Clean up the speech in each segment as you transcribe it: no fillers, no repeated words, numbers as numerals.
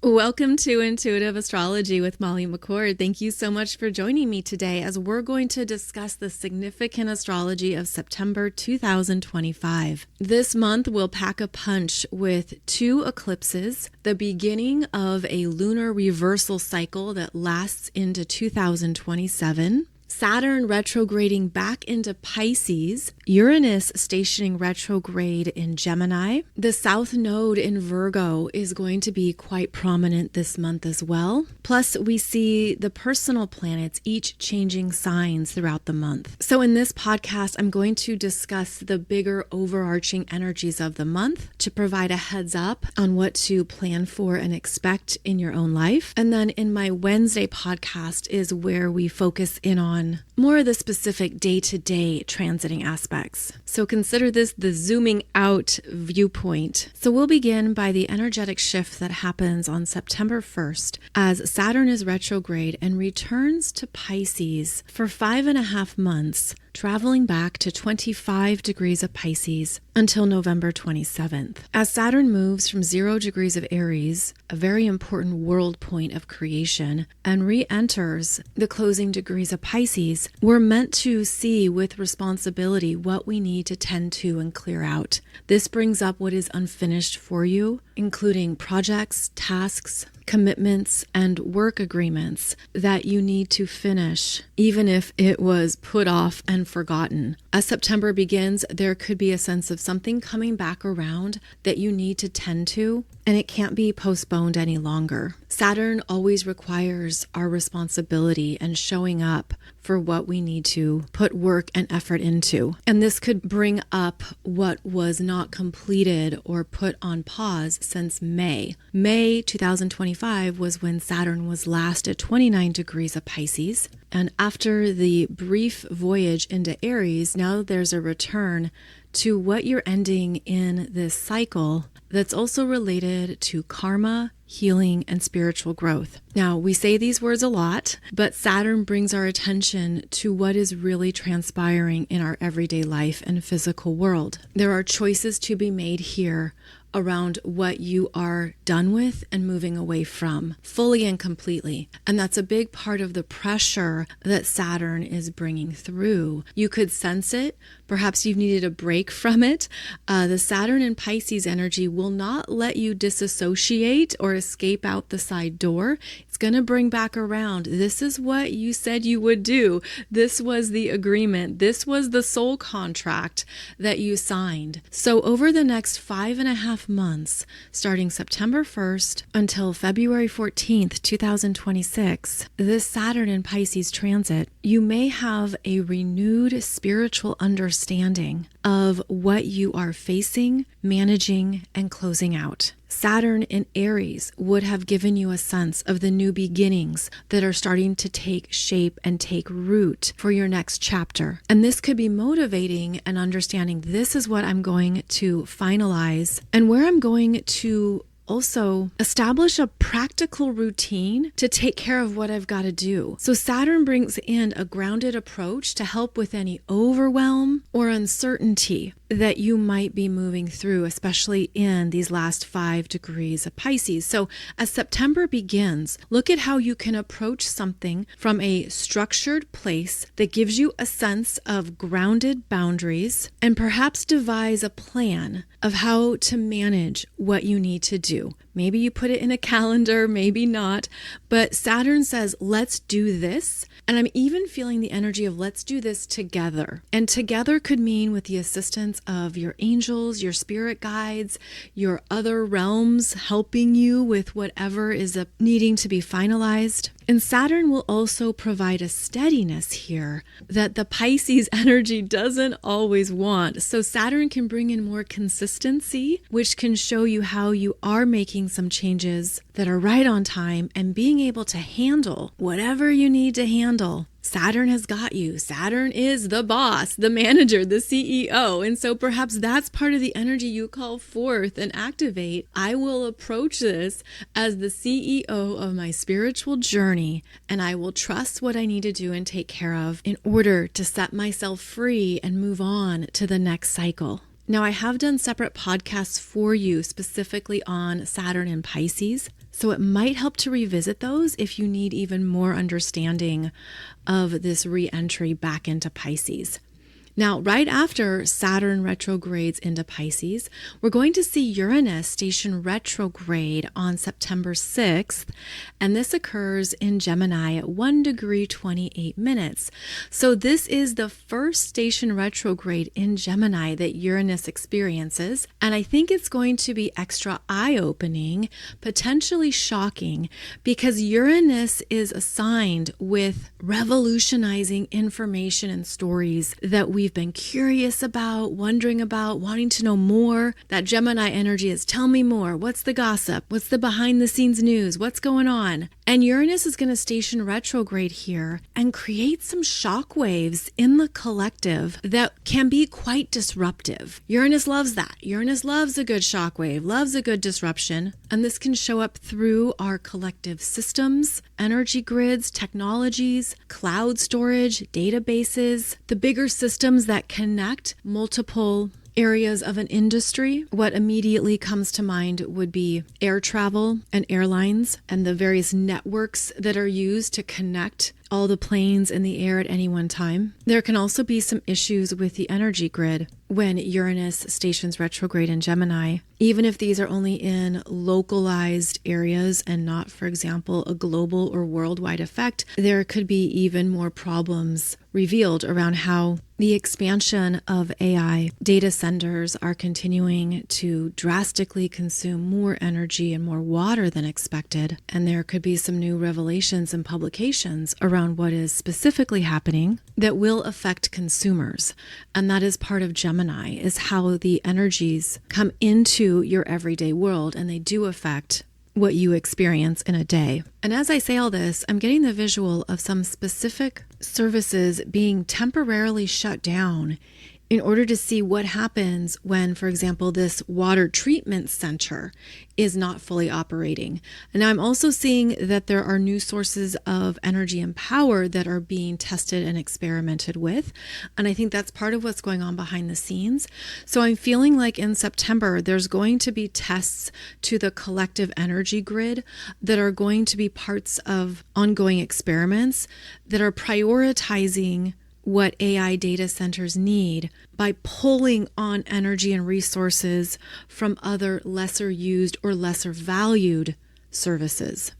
Welcome to Intuitive Astrology with Molly McCord. Thank you so much for joining me today as we're going to discuss the significant astrology of September 2025. This month will pack a punch with two eclipses, the beginning of a lunar reversal cycle that lasts into 2027, Saturn retrograding back into Pisces, Uranus stationing retrograde in Gemini. The South Node in Virgo is going to be quite prominent this month as well. Plus, we see the personal planets each changing signs throughout the month. So in this podcast, I'm going to discuss the bigger overarching energies of the month to provide a heads up on what to plan for and expect in your own life. And then in my Wednesday podcast is where we focus in on more of the specific day-to-day transiting aspects. So consider this the zooming out viewpoint. So we'll begin by the energetic shift that happens on September 1st as Saturn is retrograde and returns to Pisces for 5.5 months, traveling back to 25 degrees of Pisces until November 27th. As Saturn moves from 0 degrees of Aries, a very important world point of creation, and re-enters the closing degrees of Pisces, we're meant to see with responsibility what we need to tend to and clear out. This brings up what is unfinished for you, including projects, tasks, commitments, and work agreements that you need to finish, even if it was put off and forgotten. As September begins, there could be a sense of something coming back around that you need to tend to, and it can't be postponed any longer. Saturn always requires our responsibility and showing up for what we need to put work and effort into. And this could bring up what was not completed or put on pause since May. May 2025 was when Saturn was last at 29 degrees of Pisces. And after the brief voyage into Aries, now there's a return to what you're ending in this cycle that's also related to karma, healing, and spiritual growth. Now, we say these words a lot, but Saturn brings our attention to what is really transpiring in our everyday life and physical world. There are choices to be made here around what you are done with and moving away from, fully and completely. And that's a big part of the pressure that Saturn is bringing through. You could sense it. Perhaps you've needed a break from it. The Saturn and Pisces energy will not let you disassociate or escape out the side door. It's going to bring back around. This is what you said you would do. This was the agreement. This was the soul contract that you signed. So over the next 5.5 months, starting September 1st until February 14th, 2026, this Saturn and Pisces transit, you may have a renewed spiritual understanding of what you are facing, managing, and closing out. Saturn in Aries would have given you a sense of the new beginnings that are starting to take shape and take root for your next chapter. And this could be motivating and understanding this is what I'm going to finalize and where I'm going to also establish a practical routine to take care of what I've got to do. So Saturn brings in a grounded approach to help with any overwhelm or uncertainty that you might be moving through, especially in these last 5 degrees of Pisces. So as September begins, look at how you can approach something from a structured place that gives you a sense of grounded boundaries and perhaps devise a plan of how to manage what you need to do. Maybe you put it in a calendar, maybe not, but Saturn says, let's do this. And I'm even feeling the energy of let's do this together. And together could mean with the assistance of your angels, your spirit guides, your other realms helping you with whatever is needing to be finalized. And Saturn will also provide a steadiness here that the Pisces energy doesn't always want. So Saturn can bring in more consistency, which can show you how you are making some changes that are right on time and being able to handle whatever you need to handle. Saturn has got you. Saturn is the boss, the manager, the CEO. And so perhaps that's part of the energy you call forth and activate. I will approach this as the CEO of my spiritual journey, and I will trust what I need to do and take care of in order to set myself free and move on to the next cycle. Now, I have done separate podcasts for you specifically on Saturn and Pisces. So it might help to revisit those if you need even more understanding of this re-entry back into Pisces. Now, right after Saturn retrogrades into Pisces, we're going to see Uranus station retrograde on September 6th, and this occurs in Gemini at 1 degree 28 minutes. So this is the first station retrograde in Gemini that Uranus experiences, and I think it's going to be extra eye-opening, potentially shocking, because Uranus is assigned with revolutionizing information and stories that we've been curious about, wondering about, wanting to know more. That Gemini energy is tell me more. What's the gossip? What's the behind the scenes news? What's going on? And Uranus is going to station retrograde here and create some shock waves in the collective that can be quite disruptive. Uranus loves that. Uranus loves a good shock wave, loves a good disruption. And this can show up through our collective systems, energy grids, technologies, cloud storage, databases, the bigger systems that connect multiple areas of an industry. What immediately comes to mind would be air travel and airlines and the various networks that are used to connect all the planes in the air at any one time. There can also be some issues with the energy grid when Uranus stations retrograde in Gemini. Even if these are only in localized areas and not, for example, a global or worldwide effect, there could be even more problems revealed around how the expansion of AI data centers are continuing to drastically consume more energy and more water than expected. And there could be some new revelations and publications around what is specifically happening that will affect consumers. And that is part of Gemini, is how the energies come into your everyday world, and they do affect what you experience in a day. And as I say all this, I'm getting the visual of some specific services being temporarily shut down in order to see what happens when, for example, this water treatment center is not fully operating. And now I'm also seeing that there are new sources of energy and power that are being tested and experimented with. And I think that's part of what's going on behind the scenes. So I'm feeling like in September, there's going to be tests to the collective energy grid that are going to be parts of ongoing experiments that are prioritizing what AI data centers need by pulling on energy and resources from other lesser used or lesser valued services.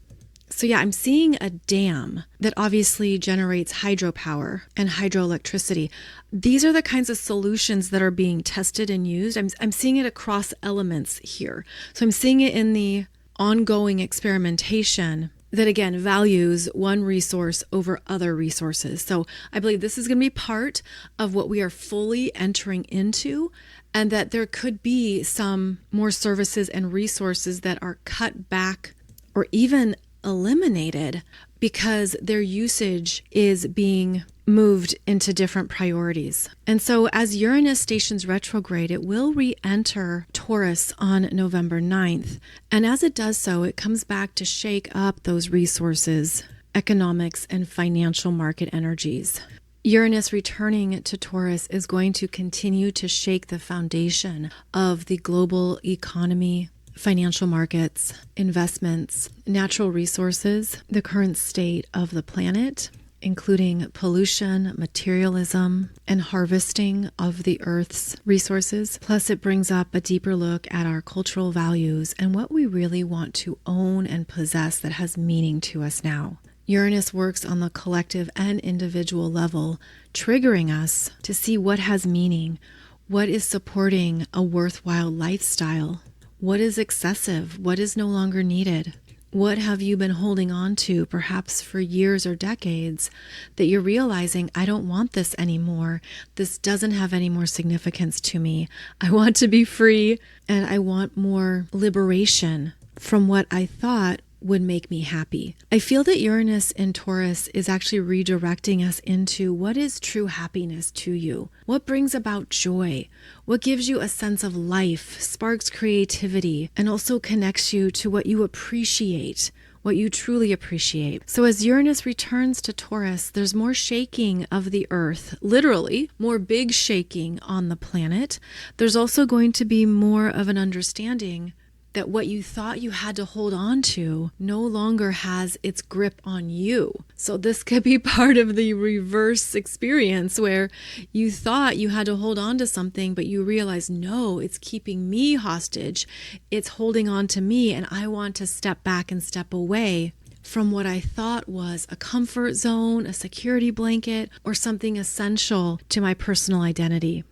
So yeah, I'm seeing a dam that obviously generates hydropower and hydroelectricity. These are the kinds of solutions that are being tested and used. I'm seeing it across elements here. So I'm seeing it in the ongoing experimentation that again values one resource over other resources. So I believe this is going to be part of what we are fully entering into, and that there could be some more services and resources that are cut back or even eliminated because their usage is being moved into different priorities. And so as Uranus stations retrograde, it will re-enter Taurus on November 9th. And as it does so, it comes back to shake up those resources, economics, and financial market energies. Uranus returning to Taurus is going to continue to shake the foundation of the global economy, financial markets, investments, natural resources, the current state of the planet, including pollution, materialism, and harvesting of the Earth's resources. Plus, it brings up a deeper look at our cultural values and what we really want to own and possess that has meaning to us now. Uranus works on the collective and individual level, triggering us to see what has meaning, what is supporting a worthwhile lifestyle, what is excessive, what is no longer needed. What have you been holding on to, perhaps for years or decades, that you're realizing, I don't want this anymore. This doesn't have any more significance to me. I want to be free, and I want more liberation from what I thought would make me happy. I feel that Uranus in Taurus is actually redirecting us into what is true happiness to you? What brings about joy? What gives you a sense of life, sparks creativity, and also connects you to what you appreciate, what you truly appreciate. So as Uranus returns to Taurus, there's more shaking of the earth, literally more big shaking on the planet. There's also going to be more of an understanding that what you thought you had to hold on to no longer has its grip on you. So this could be part of the reverse experience where you thought you had to hold on to something, but you realize, no, it's keeping me hostage. It's holding on to me, and I want to step back and step away from what I thought was a comfort zone, a security blanket, or something essential to my personal identity.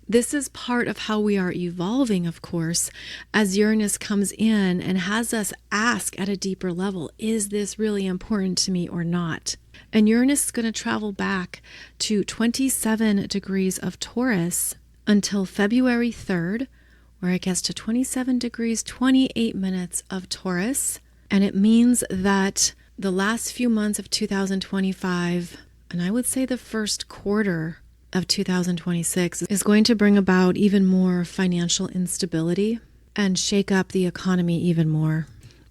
This is part of how we are evolving, of course, as Uranus comes in and has us ask at a deeper level, is this really important to me or not? And Uranus is going to travel back to 27 degrees of Taurus until February 3rd, where it gets to 27 degrees, 28 minutes of Taurus. And it means that the last few months of 2025, and I would say the first quarter of 2026, is going to bring about even more financial instability and shake up the economy even more.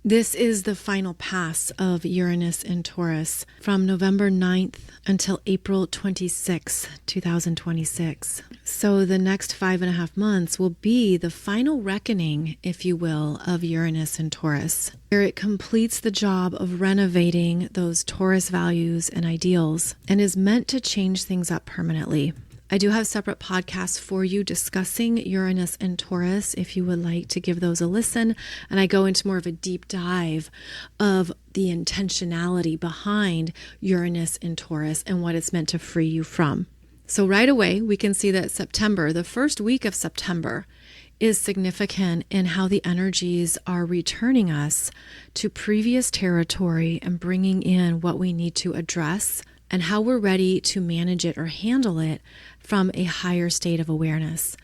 This is the final pass of Uranus in Taurus from November 9th until April 26, 2026. So the next 5.5 months will be the final reckoning, if you will, of Uranus in Taurus, where it completes the job of renovating those Taurus values and ideals and is meant to change things up permanently. I do have separate podcasts for you discussing Uranus and Taurus if you would like to give those a listen. And I go into more of a deep dive of the intentionality behind Uranus and Taurus and what it's meant to free you from. So right away, we can see that September, the first week of September, is significant in how the energies are returning us to previous territory and bringing in what we need to address and how we're ready to manage it or handle it from a higher state of awareness.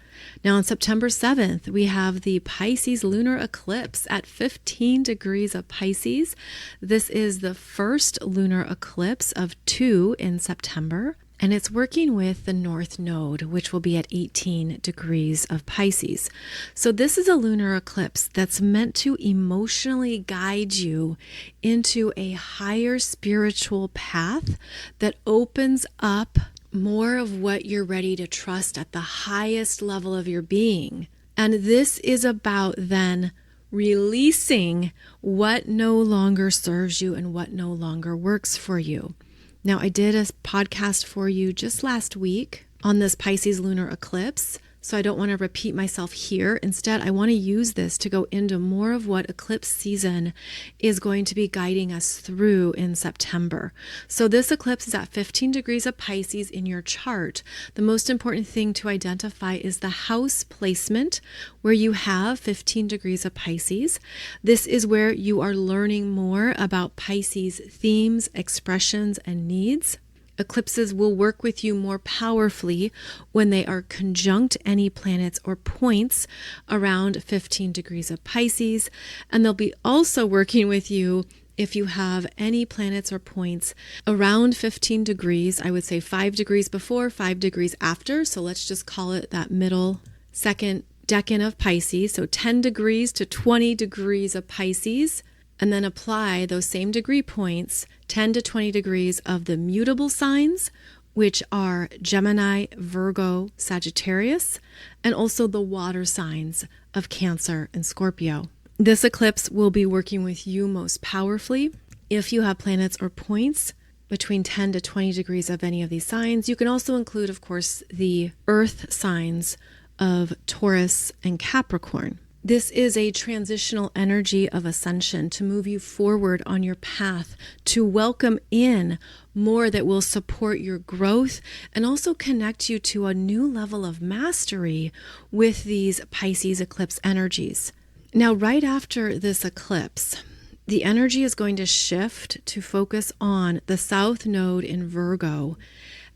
Now on September 7th, we have the Pisces Lunar Eclipse at 15 degrees of Pisces. This is the first lunar eclipse of 2 in September. And it's working with the North Node, which will be at 18 degrees of Pisces. So this is a lunar eclipse that's meant to emotionally guide you into a higher spiritual path that opens up more of what you're ready to trust at the highest level of your being. And this is about then releasing what no longer serves you and what no longer works for you. Now, I did a podcast for you just last week on this Pisces lunar eclipse, so I don't want to repeat myself here. Instead, I want to use this to go into more of what eclipse season is going to be guiding us through in September. So this eclipse is at 15 degrees of Pisces in your chart. The most important thing to identify is the house placement where you have 15 degrees of Pisces. This is where you are learning more about Pisces themes, expressions, and needs. Eclipses will work with you more powerfully when they are conjunct any planets or points around 15 degrees of Pisces, and they'll be also working with you if you have any planets or points around 15 degrees. I would say 5 degrees before, 5 degrees after, so let's just call it that middle second decan of Pisces, so 10 degrees to 20 degrees of Pisces. And then apply those same degree points, 10 to 20 degrees of the mutable signs, which are Gemini, Virgo, Sagittarius, and also the water signs of Cancer and Scorpio. This eclipse will be working with you most powerfully if you have planets or points between 10 to 20 degrees of any of these signs. You can also include, of course, the earth signs of Taurus and Capricorn. This is a transitional energy of ascension to move you forward on your path, to welcome in more that will support your growth and also connect you to a new level of mastery with these Pisces eclipse energies. Now, right after this eclipse, the energy is going to shift to focus on the South Node in Virgo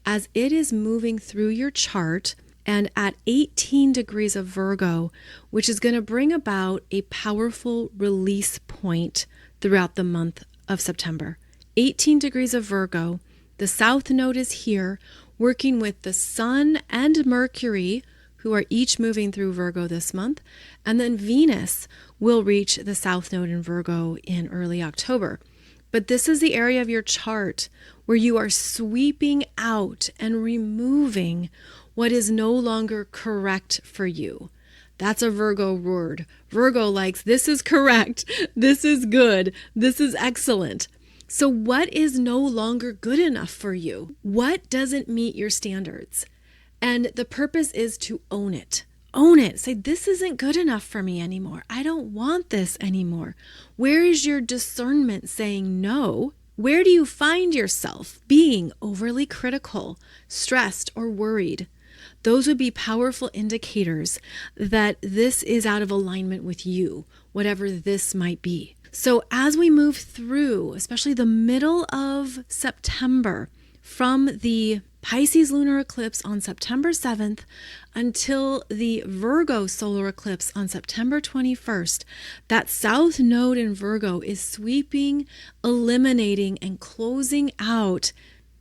as it is moving through your chart and at 18 degrees of Virgo, which is going to bring about a powerful release point throughout the month of September. 18 degrees of Virgo, the South Node is here, working with the Sun and Mercury, who are each moving through Virgo this month, and then Venus will reach the South Node in Virgo in early October. But this is the area of your chart where you are sweeping out and removing what is no longer correct for you. That's a Virgo word. Virgo likes, this is correct, this is good, this is excellent. So what is no longer good enough for you? What doesn't meet your standards? And the purpose is to own it. Own it. Say, this isn't good enough for me anymore. I don't want this anymore. Where is your discernment saying no? Where do you find yourself being overly critical, stressed, or worried? Those would be powerful indicators that this is out of alignment with you, whatever this might be. So as we move through, especially the middle of September, from the Pisces Lunar Eclipse on September 7th until the Virgo Solar Eclipse on September 21st, that South Node in Virgo is sweeping, eliminating, and closing out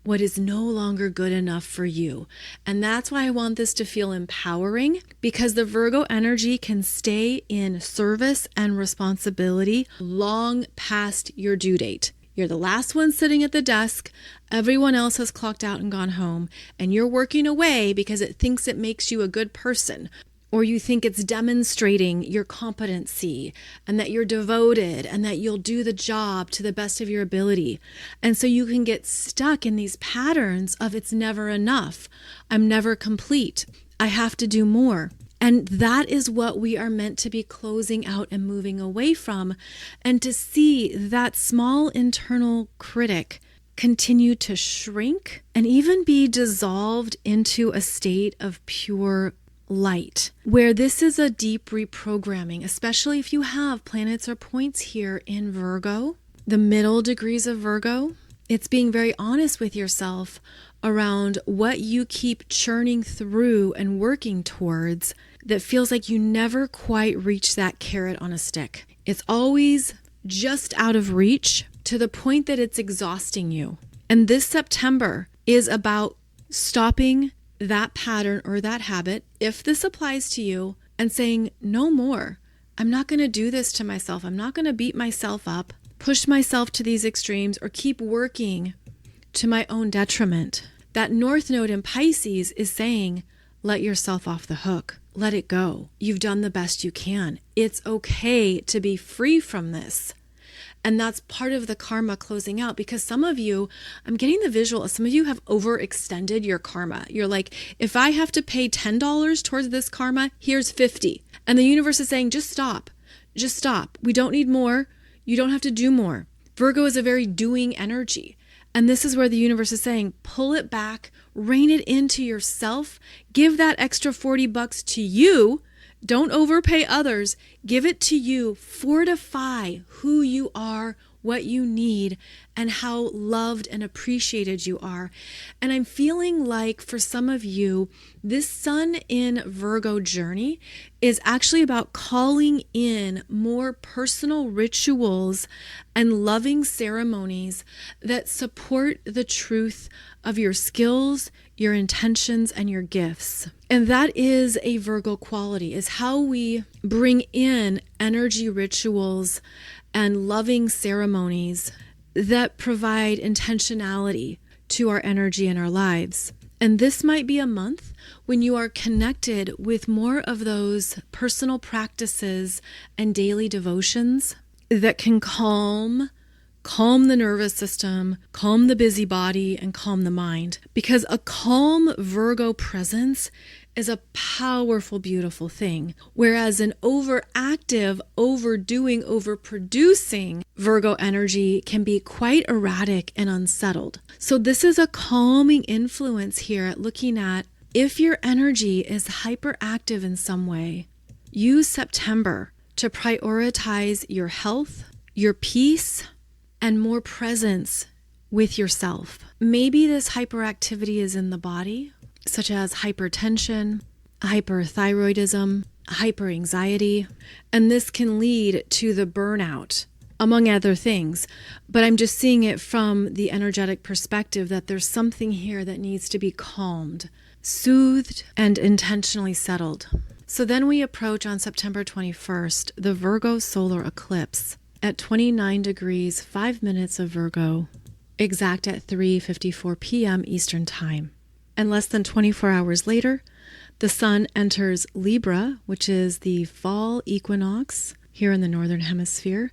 what is no longer good enough for you. And that's why I want this to feel empowering, because the Virgo energy can stay in service and responsibility long past your due date. You're the last one sitting at the desk. Everyone else has clocked out and gone home, and you're working away because it thinks it makes you a good person, or you think it's demonstrating your competency and that you're devoted and that you'll do the job to the best of your ability. And so you can get stuck in these patterns of it's never enough. I'm never complete. I have to do more. And that is what we are meant to be closing out and moving away from, and to see that small internal critic continue to shrink and even be dissolved into a state of pure light, where this is a deep reprogramming, especially if you have planets or points here in Virgo, the middle degrees of Virgo. It's being very honest with yourself around what you keep churning through and working towards that feels like you never quite reach that carrot on a stick. It's always just out of reach to the point that it's exhausting you. And this September is about stopping that pattern or that habit, if this applies to you, and saying, no more. I'm not going to do this to myself. I'm not going to beat myself up, push myself to these extremes, or keep working to my own detriment. That North Node in Pisces is saying, let yourself off the hook. Let it go. You've done the best you can. It's okay to be free from this. And that's part of the karma closing out, because some of you, I'm getting the visual, some of you have overextended your karma. You're like, if I have to pay $10 towards this karma, here's 50. And the universe is saying, just stop. Just stop. We don't need more. You don't have to do more. Virgo is a very doing energy. And this is where the universe is saying, pull it back, rein it into yourself, give that extra $40 to you. Don't overpay others. Give it to you. Fortify who you are, what you need, and how loved and appreciated you are. And I'm feeling like for some of you, this Sun in Virgo journey is actually about calling in more personal rituals and loving ceremonies that support the truth of your skills, your intentions, and your gifts. And that is a Virgo quality, is how we bring in energy rituals and loving ceremonies that provide intentionality to our energy and our lives. And this might be a month when you are connected with more of those personal practices and daily devotions that can calm the nervous system, calm the busy body, and calm the mind. Because a calm Virgo presence is a powerful, beautiful thing. Whereas an overactive, overdoing, overproducing Virgo energy can be quite erratic and unsettled. So this is a calming influence here at looking at if your energy is hyperactive in some way, use September to prioritize your health, your peace, and more presence with yourself. Maybe this hyperactivity is in the body, such as hypertension, hyperthyroidism, hyperanxiety, and this can lead to the burnout, among other things. But I'm just seeing it from the energetic perspective that there's something here that needs to be calmed, soothed, and intentionally settled. So then we approach on September 21st, the Virgo Solar Eclipse at 29 degrees, 5 minutes of Virgo, exact at 3:54 p.m. Eastern Time. And less than 24 hours later, The sun enters Libra, which is the fall equinox here in the northern hemisphere,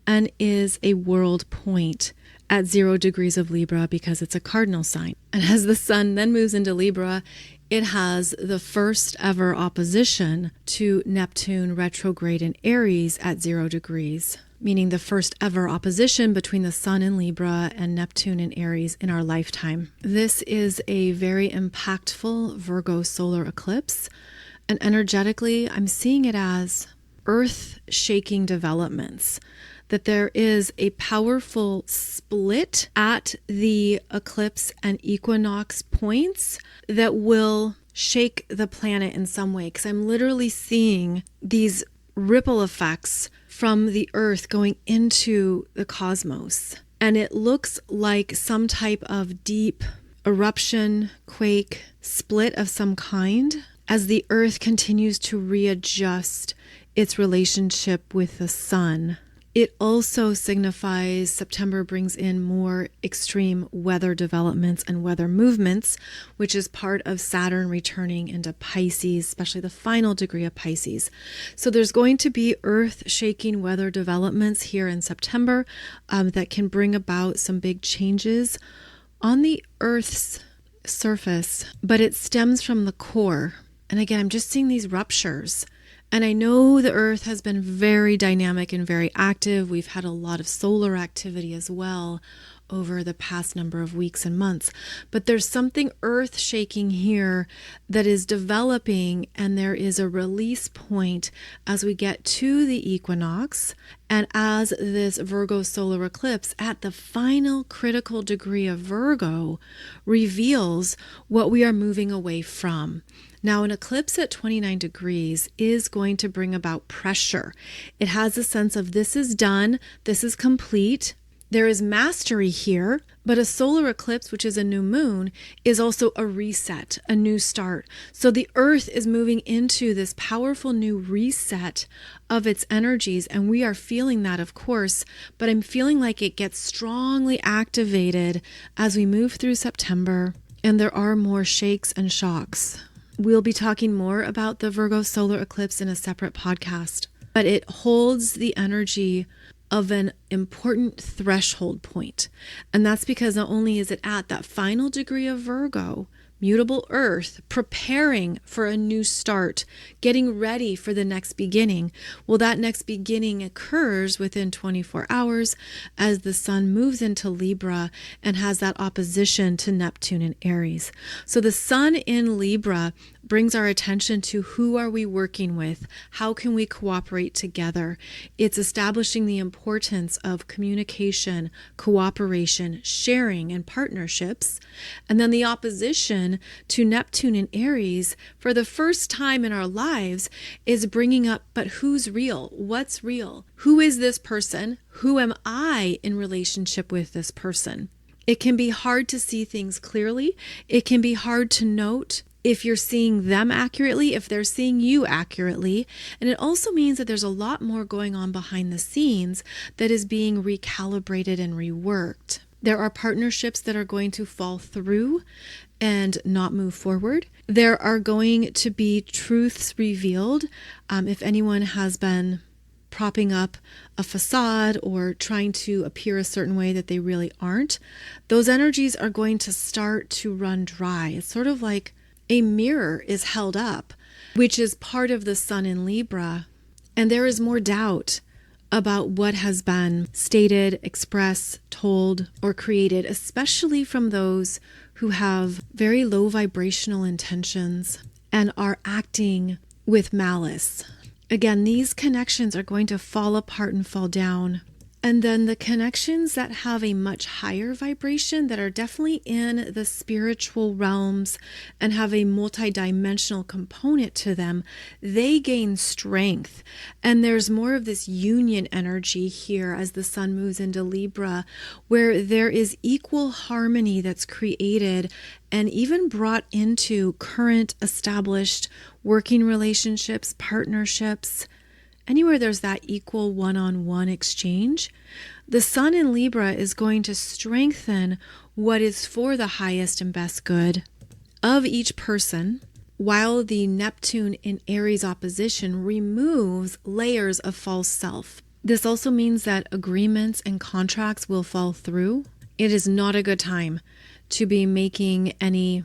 and is a world point at 0 degrees of Libra because it's a cardinal sign. And as the sun then moves into Libra, it has the first ever opposition to Neptune retrograde in Aries at 0 degrees, meaning the first ever opposition between the sun in Libra and Neptune in Aries in our lifetime. This is a very impactful Virgo solar eclipse, and energetically, I'm seeing it as earth-shaking developments, that there is a powerful split at the eclipse and equinox points that will shake the planet in some way. Because I'm literally seeing these ripple effects from the earth going into the cosmos. And it looks like some type of deep eruption, quake, split of some kind as the earth continues to readjust its relationship with the sun. It also signifies September brings in more extreme weather developments and weather movements, which is part of Saturn returning into Pisces, especially the final degree of Pisces. So there's going to be earth-shaking weather developments here in September that can bring about some big changes on the Earth's surface, but it stems from the core. And again, I'm just seeing these ruptures. And I know the Earth has been very dynamic and very active. We've had a lot of solar activity as well over the past number of weeks and months. But there's something earth-shaking here that is developing, and there is a release point as we get to the equinox and as this Virgo solar eclipse at the final critical degree of Virgo reveals what we are moving away from. Now, an eclipse at 29 degrees is going to bring about pressure. It has a sense of this is done, this is complete. There is mastery here, but a solar eclipse, which is a new moon, is also a reset, a new start. So the Earth is moving into this powerful new reset of its energies, and we are feeling that, of course, but I'm feeling like it gets strongly activated as we move through September, and there are more shakes and shocks. We'll be talking more about the Virgo solar eclipse in a separate podcast, but it holds the energy of an important threshold point. And that's because not only is it at that final degree of Virgo, mutable Earth, preparing for a new start, getting ready for the next beginning. Well, that next beginning occurs within 24 hours as the sun moves into Libra and has that opposition to Neptune in Aries. So the sun in Libra brings our attention to who are we working with? How can we cooperate together? It's establishing the importance of communication, cooperation, sharing, and partnerships. And then the opposition to Neptune in Aries, for the first time in our lives, is bringing up, but who's real? What's real? Who is this person? Who am I in relationship with this person? It can be hard to see things clearly. It can be hard to note if you're seeing them accurately, if they're seeing you accurately. And it also means that there's a lot more going on behind the scenes that is being recalibrated and reworked. There are partnerships that are going to fall through and not move forward. There are going to be truths revealed. If anyone has been propping up a facade or trying to appear a certain way that they really aren't, those energies are going to start to run dry. It's sort of like a mirror is held up, which is part of the sun in Libra, and there is more doubt about what has been stated, expressed, told, or created, especially from those who have very low vibrational intentions and are acting with malice. Again, these connections are going to fall apart and fall down. And then the connections that have a much higher vibration, that are definitely in the spiritual realms and have a multidimensional component to them, they gain strength. And there's more of this union energy here as the sun moves into Libra, where there is equal harmony that's created and even brought into current established working relationships, partnerships. Anywhere there's that equal one-on-one exchange, the sun in Libra is going to strengthen what is for the highest and best good of each person, while the Neptune in Aries opposition removes layers of false self. This also means that agreements and contracts will fall through. It is not a good time to be making any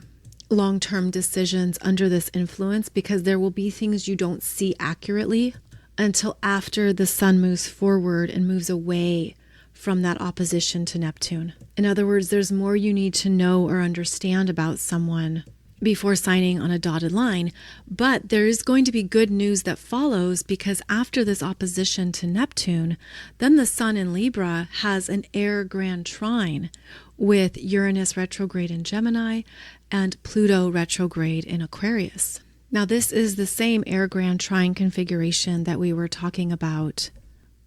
long-term decisions under this influence, because there will be things you don't see accurately until after the sun moves forward and moves away from that opposition to Neptune. In other words, there's more you need to know or understand about someone before signing on a dotted line. But there is going to be good news that follows, because after this opposition to Neptune, then the sun in Libra has an Air Grand Trine with Uranus retrograde in Gemini and Pluto retrograde in Aquarius. Now, this is the same Air Grand Trine configuration that we were talking about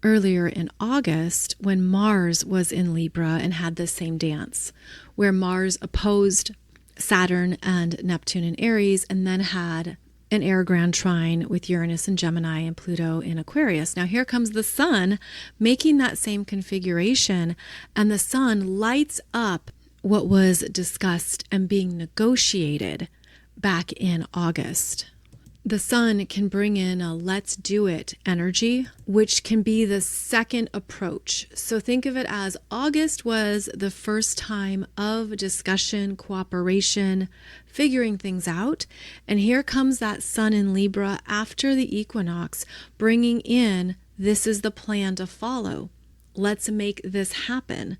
earlier in August when Mars was in Libra and had the same dance, where Mars opposed Saturn and Neptune in Aries and then had an Air Grand Trine with Uranus in Gemini and Pluto in Aquarius. Now here comes the sun making that same configuration, and the sun lights up what was discussed and being negotiated back in August. The sun can bring in a let's do it energy, which can be the second approach. So think of it as August was the first time of discussion, cooperation, figuring things out. And here comes that sun in Libra after the equinox, bringing in, this is the plan to follow. Let's make this happen.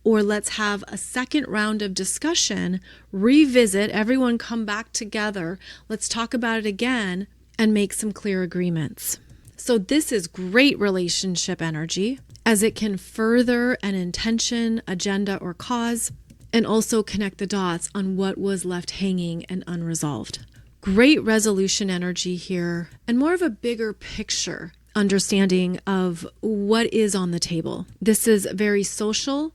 Or let's have a second round of discussion, revisit, everyone come back together, let's talk about it again and make some clear agreements. So this is great relationship energy, as it can further an intention, agenda, or cause, and also connect the dots on what was left hanging and unresolved. Great resolution energy here, and more of a bigger picture understanding of what is on the table. This is very social.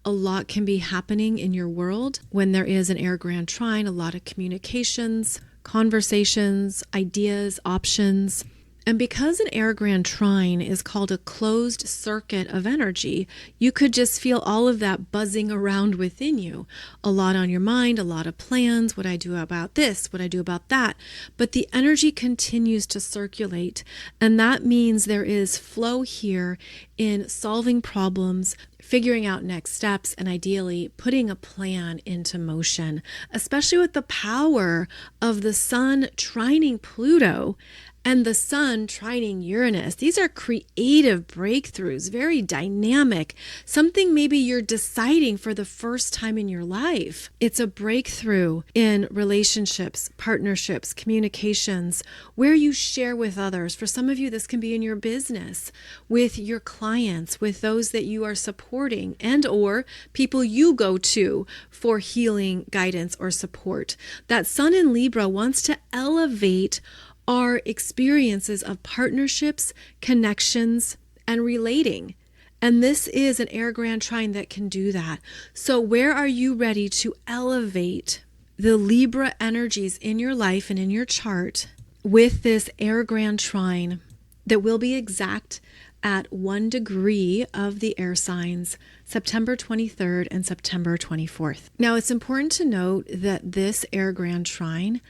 A lot can be happening in your world when there is an Air Grand Trine, a lot of communications, conversations, ideas, options. And because an Air Grand Trine is called a closed circuit of energy, you could just feel all of that buzzing around within you. A lot on your mind, a lot of plans, what I do about this, what I do about that. But the energy continues to circulate. And that means there is flow here in solving problems, figuring out next steps, and ideally putting a plan into motion, especially with the power of the sun trining Pluto and the sun trining Uranus. These are creative breakthroughs, very dynamic, something maybe you're deciding for the first time in your life. It's a breakthrough in relationships, partnerships, communications, where you share with others. For some of you, this can be in your business, with your clients, with those that you are supporting, and or people you go to for healing, guidance, or support. That sun in Libra wants to elevate our experiences of partnerships, connections, and relating. And this is an Air Grand Trine that can do that. So where are you ready to elevate the Libra energies in your life and in your chart with this Air Grand Trine that will be exact at 1 degree of the air signs, September 23rd and September 24th. Now, it's important to note that this Air Grand Trine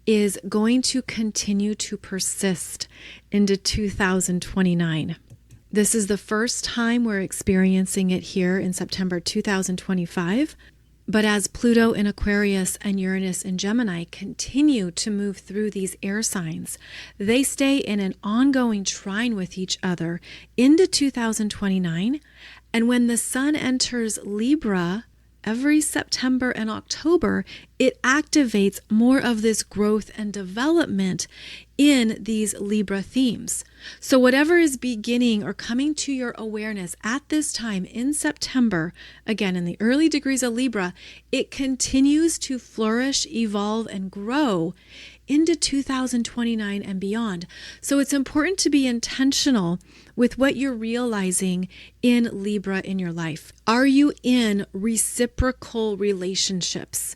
is going to continue to persist into 2029. This is the first time we're experiencing it here in September 2025. But as Pluto in Aquarius and Uranus in Gemini continue to move through these air signs, they stay in an ongoing trine with each other into 2029. And when the sun enters Libra every September and October, it activates more of this growth and development in these Libra themes. So whatever is beginning or coming to your awareness at this time in September, again, in the early degrees of Libra, it continues to flourish, evolve, and grow into 2029 and beyond. So it's important to be intentional with what you're realizing in Libra in your life. Are you in reciprocal relationships?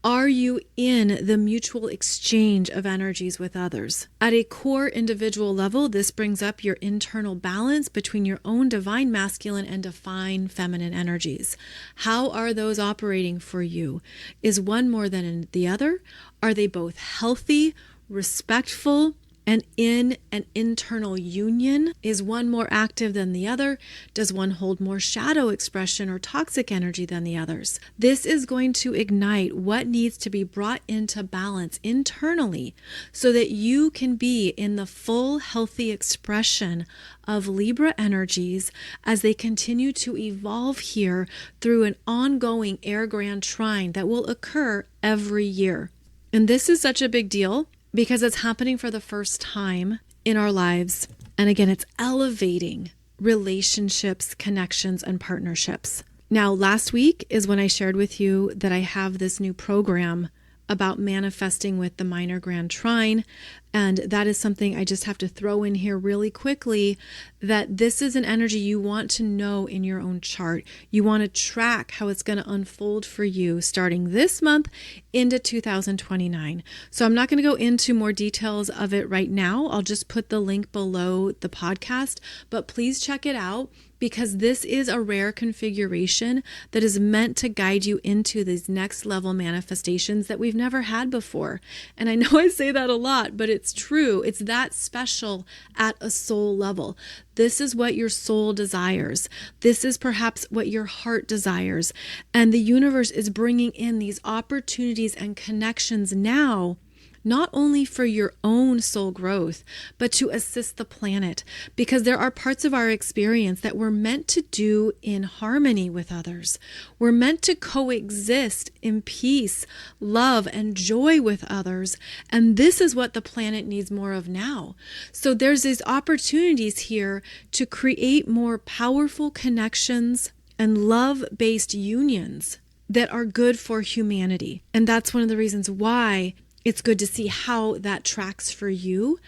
Are you in the mutual exchange of energies with others? At a core individual level, this brings up your internal balance between your own divine masculine and divine feminine energies. How are those operating for you? Is one more than the other? Are they both healthy, respectful, and in an internal union? Is one more active than the other? Does one hold more shadow expression or toxic energy than the others? This is going to ignite what needs to be brought into balance internally so that you can be in the full healthy expression of Libra energies as they continue to evolve here through an ongoing Air Grand Trine that will occur every year. And this is such a big deal because it's happening for the first time in our lives. And again, it's elevating relationships, connections, and partnerships. Now, last week is when I shared with you that I have this new program about manifesting with the minor Grand Trine. And that is something I just have to throw in here really quickly, that this is an energy you want to know in your own chart. You want to track how it's going to unfold for you starting this month into 2029. So I'm not going to go into more details of it right now. I'll just put the link below the podcast, but please check it out, because this is a rare configuration that is meant to guide you into these next level manifestations that we've never had before. And I know I say that a lot, but it's true. It's that special at a soul level. This is what your soul desires. This is perhaps what your heart desires. And the universe is bringing in these opportunities and connections now, not only for your own soul growth, but to assist the planet, because there are parts of our experience that we're meant to do in harmony with others. We're meant to coexist in peace, love, and joy with others. And this is what the planet needs more of now. So there's these opportunities here to create more powerful connections and love-based unions that are good for humanity. And that's one of the reasons why it's good to see how that tracks for you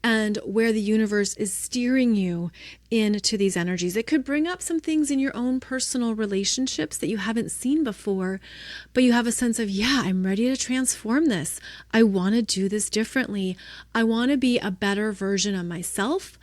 and where the universe is steering you into these energies. It could bring up some things in your own personal relationships that you haven't seen before, but you have a sense of, yeah, I'm ready to transform this. I want to do this differently. I want to be a better version of myself.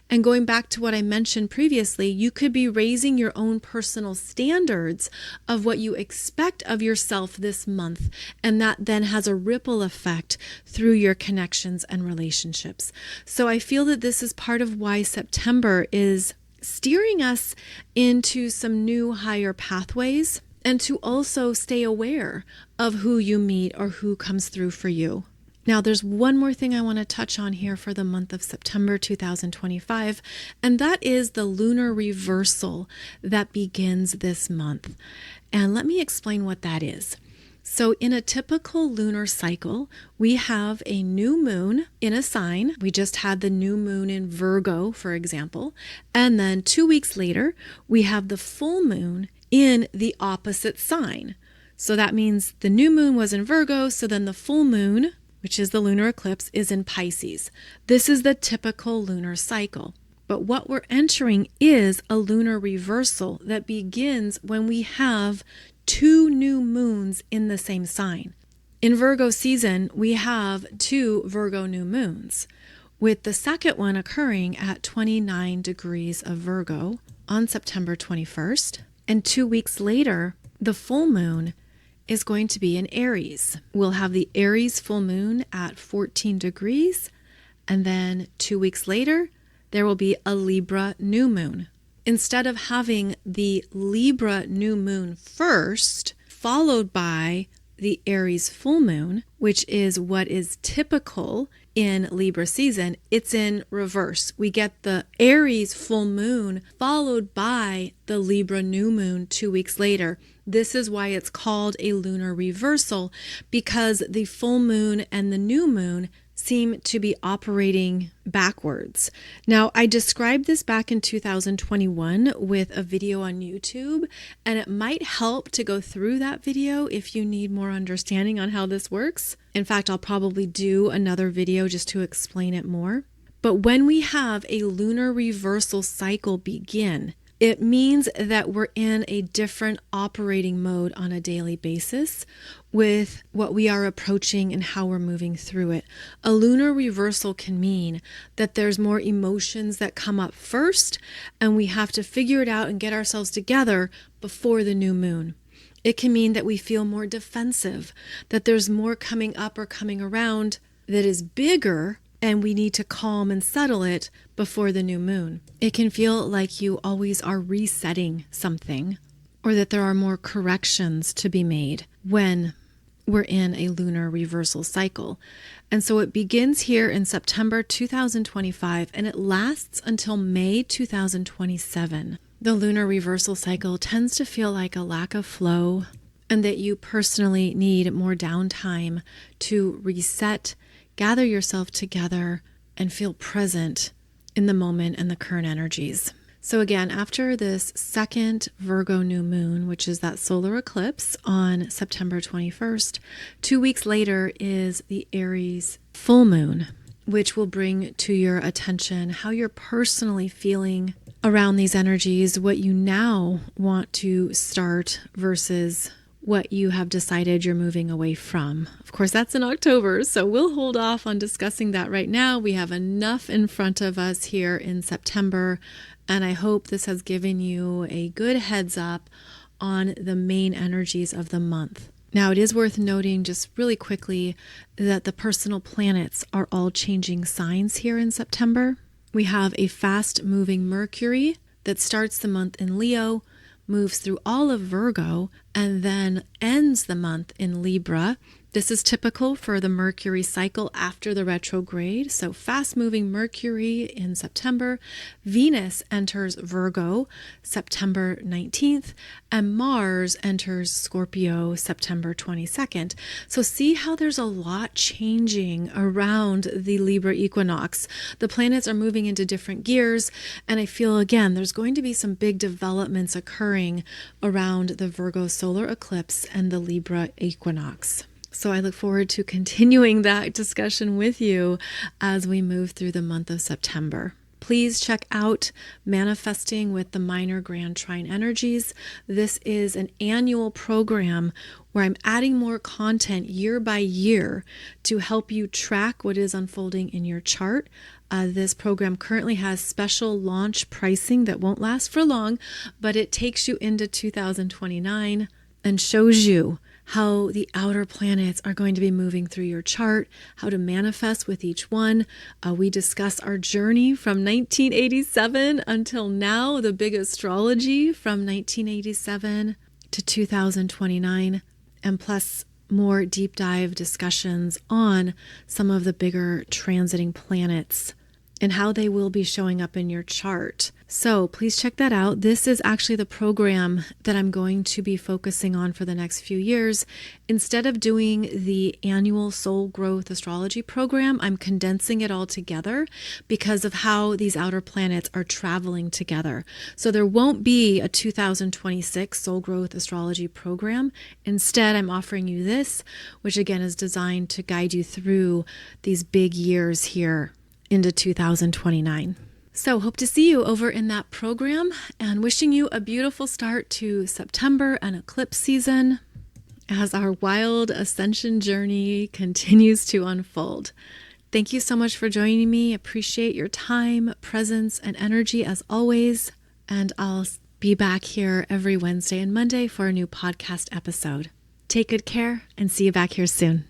And going back to what I mentioned previously, you could be raising your own personal standards of what you expect of yourself this month. And that then has a ripple effect through your connections and relationships. So I feel that this is part of why September is steering us into some new higher pathways, and to also stay aware of who you meet or who comes through for you. Now, there's one more thing I want to touch on here for the month of September 2025, and that is the lunar reversal that begins this month. And let me explain what that is. So in a typical lunar cycle, we have a new moon in a sign. We just had the new moon in Virgo, for example. And then 2 weeks later, we have the full moon in the opposite sign. So that means the new moon was in Virgo, so then the full moon, which is the lunar eclipse, is in Pisces. This is the typical lunar cycle. But what we're entering is a lunar reversal that begins when we have 2 new moons in the same sign. In Virgo season, we have 2 Virgo new moons, with the second one occurring at 29 degrees of Virgo on September 21st. And 2 weeks later, the full moon is going to be in Aries. We'll have the Aries full moon at 14 degrees. And then 2 weeks later, there will be a Libra new moon. Instead of having the Libra new moon first, followed by the Aries full moon, which is what is typical in Libra season, it's in reverse. We get the Aries full moon followed by the Libra new moon 2 weeks later. This is why it's called a lunar reversal, because the full moon and the new moon seem to be operating backwards. Now, I described this back in 2021 with a video on YouTube, and it might help to go through that video if you need more understanding on how this works. In fact, I'll probably do another video just to explain it more. But when we have a lunar reversal cycle begin, It means that we're in a different operating mode on a daily basis with what we are approaching and how we're moving through it. A lunar reversal can mean that there's more emotions that come up first, and we have to figure it out and get ourselves together before the new moon. It can mean that we feel more defensive, that there's more coming up or coming around that is bigger, and we need to calm and settle it before the new moon. It can feel like you always are resetting something, or that there are more corrections to be made when we're in a lunar reversal cycle. And so it begins here in September 2025, and it lasts until May 2027. The lunar reversal cycle tends to feel like a lack of flow, and that you personally need more downtime to reset, gather yourself together, and feel present in the moment and the current energies. So again, after this second Virgo new moon, which is that solar eclipse on September 21st, 2 weeks later is the Aries full moon, which will bring to your attention how you're personally feeling around these energies, what you now want to start versus what you have decided you're moving away from. Of course, that's in October, so we'll hold off on discussing that right now. We have enough in front of us here in September, and I hope this has given you a good heads up on the main energies of the month. Now, it is worth noting just really quickly that the personal planets are all changing signs here in September. We have a fast-moving Mercury that starts the month in Leo, moves through all of Virgo, and then ends the month in Libra. This is typical for the Mercury cycle after the retrograde. So fast-moving Mercury in September. Venus enters Virgo September 19th, and Mars enters Scorpio September 22nd. So see how there's a lot changing around the Libra equinox. The planets are moving into different gears, and I feel, again, there's going to be some big developments occurring around the Virgo Solar Eclipse and the Libra equinox. So I look forward to continuing that discussion with you as we move through the month of September. Please check out Manifesting with the Minor Grand Trine Energies. This is an annual program where I'm adding more content year by year to help you track what is unfolding in your chart. This program currently has special launch pricing that won't last for long, but it takes you into 2029 and shows you how the outer planets are going to be moving through your chart, how to manifest with each one. We discuss our journey from 1987 until now, the big astrology from 1987 to 2029, and plus more deep dive discussions on some of the bigger transiting planets and how they will be showing up in your chart. So please check that out. This is actually the program that I'm going to be focusing on for the next few years. Instead of doing the annual Soul Growth Astrology program, I'm condensing it all together because of how these outer planets are traveling together. So there won't be a 2026 Soul Growth Astrology program. Instead, I'm offering you this, which again is designed to guide you through these big years here into 2029. So hope to see you over in that program, and wishing you a beautiful start to September and eclipse season as our wild ascension journey continues to unfold. Thank you so much for joining me. Appreciate your time, presence, and energy as always. And I'll be back here every Wednesday and Monday for a new podcast episode. Take good care and see you back here soon.